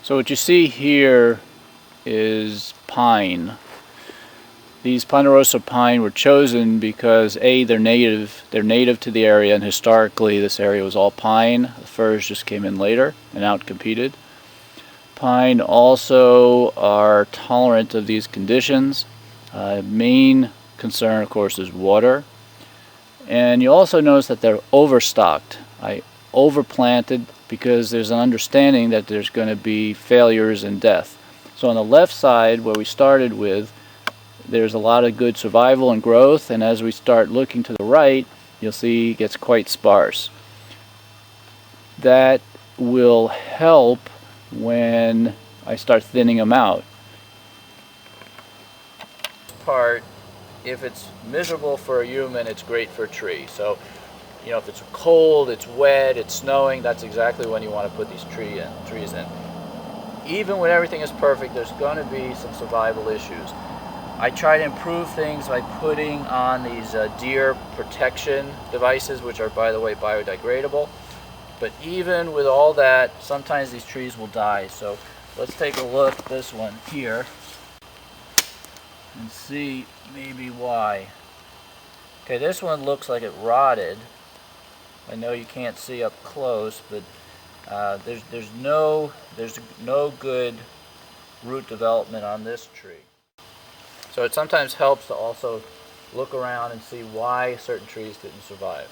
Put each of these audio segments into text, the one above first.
So what you see here is pine. These ponderosa pine were chosen because they're native to the area, and historically this area was all pine. The firs just came in later and outcompeted. Pine also are tolerant of these conditions. Main concern, of course, is water. And you also notice that they're overstocked. I overplanted because there's an understanding that there's going to be failures and death. So on the left side, where we started with, there's a lot of good survival and growth, and as we start looking to the right, you'll see it gets quite sparse. That will help when I start thinning them out. Part, if it's miserable for a human, it's great for a tree. So, you know, if it's cold, it's wet, it's snowing, that's exactly when you want to put these trees in. Even when everything is perfect, there's going to be some survival issues. I try to improve things by putting on these deer protection devices, which are, by the way, biodegradable. But even with all that, sometimes these trees will die. So let's take a look at this one here and see maybe why. Okay, this one looks like it rotted. I know you can't see up close, but there's no good root development on this tree. So it sometimes helps to also look around and see why certain trees didn't survive.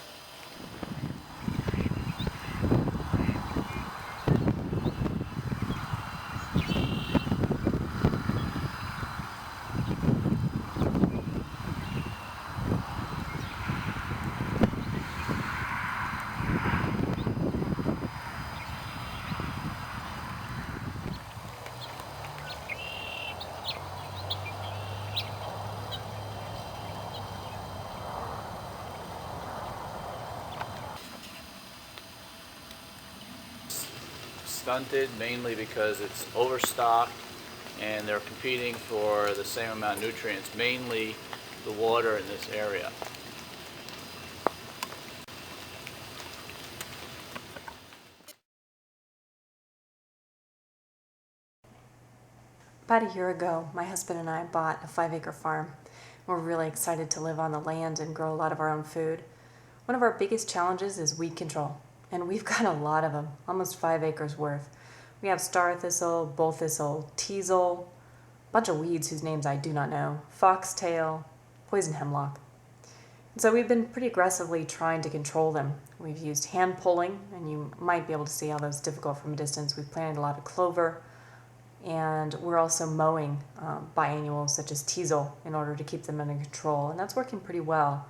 Stunted mainly because it's overstocked and they're competing for the same amount of nutrients, mainly the water in this area. About a year ago, my husband and I bought a 5-acre farm. We're really excited to live on the land and grow a lot of our own food. One of our biggest challenges is weed control, and we've got a lot of them, almost 5 acres worth. We have star thistle, bull thistle, teasel, a bunch of weeds whose names I do not know, foxtail, poison hemlock. And so we've been pretty aggressively trying to control them. We've used hand pulling, and you might be able to see how that's difficult from a distance. We've planted a lot of clover, and we're also mowing biannuals such as teasel in order to keep them under control, and that's working pretty well.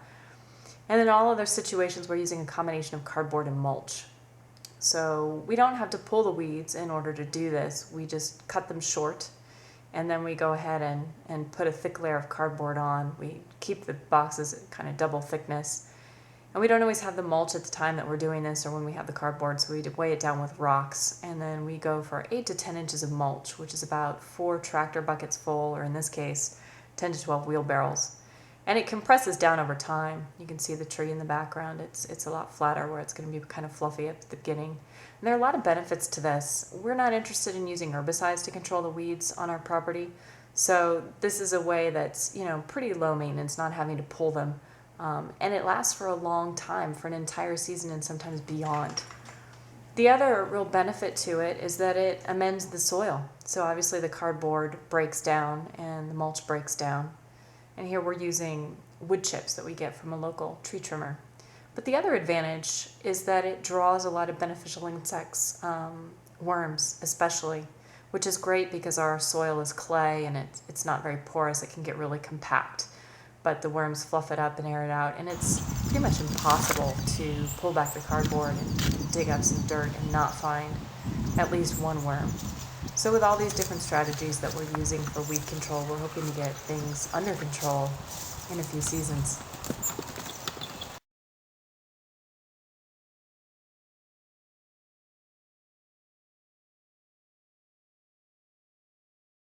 And in all other situations, we're using a combination of cardboard and mulch. So we don't have to pull the weeds in order to do this. We just cut them short, and then we go ahead and put a thick layer of cardboard on. We keep the boxes at kind of double thickness. And we don't always have the mulch at the time that we're doing this or when we have the cardboard, so we weigh it down with rocks. And then we go for 8 to 10 inches of mulch, which is about 4 tractor buckets full, or in this case, 10 to 12 wheelbarrows. And it compresses down over time. You can see the tree in the background. It's a lot flatter where it's going to be kind of fluffy at the beginning. And there are a lot of benefits to this. We're not interested in using herbicides to control the weeds on our property. So this is a way that's, you know, pretty low maintenance, not having to pull them. And it lasts for a long time, for an entire season and sometimes beyond. The other real benefit to it is that it amends the soil. So obviously the cardboard breaks down and the mulch breaks down. And here we're using wood chips that we get from a local tree trimmer. But the other advantage is that it draws a lot of beneficial insects, worms especially, which is great because our soil is clay and it's not very porous. It can get really compact. But the worms fluff it up and air it out, and it's pretty much impossible to pull back the cardboard and dig up some dirt and not find at least one worm. So with all these different strategies that we're using for weed control, we're hoping to get things under control in a few seasons.